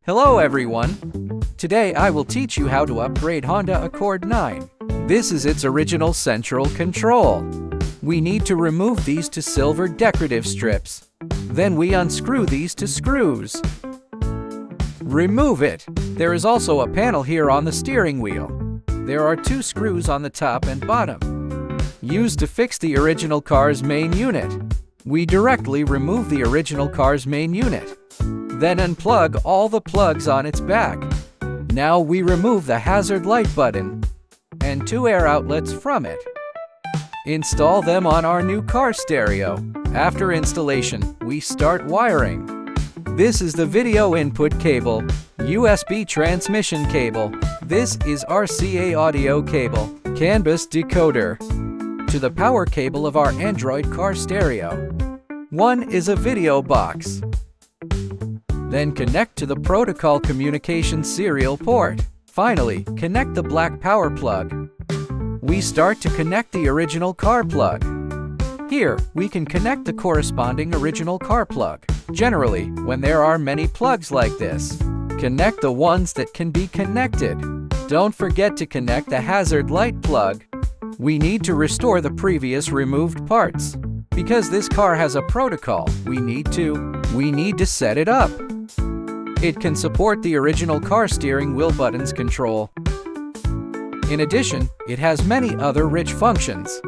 Hello everyone! Today I will teach you how to upgrade Honda Accord 9. This is its original central control. We need to remove these to silver decorative strips. Then we unscrew these to screws. Remove it. There is also a panel here on the steering wheel. There are 2 screws on the top and bottom, used to fix the original car's main unit. We directly remove the original car's main unit. Then unplug all the plugs on its back. Now we remove the hazard light button and 2 air outlets from it. Install them on our new car stereo. After installation, we start wiring. This is the video input cable, USB transmission cable. This is RCA audio cable, CANBUS decoder. To the power cable of our Android car stereo. 1 is a video box. Then connect to the protocol communication serial port. Finally, connect the black power plug. We start to connect the original car plug. Here, we can connect the corresponding original car plug. Generally, when there are many plugs like this, connect the ones that can be connected. Don't forget to connect the hazard light plug. We need to restore the previous removed parts. Because this car has a protocol, we need to set it up. It can support the original car steering wheel buttons control. In addition, it has many other rich functions.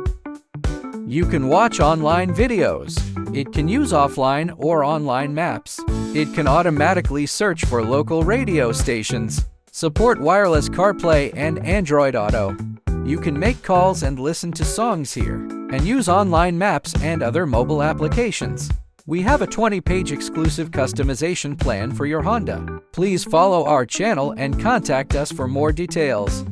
You can watch online videos. It can use offline or online maps. It can automatically search for local radio stations. Support wireless CarPlay and Android Auto. You can make calls and listen to songs here, and use online maps and other mobile applications. We have a 20-page exclusive customization plan for your Honda. Please follow our channel and contact us for more details.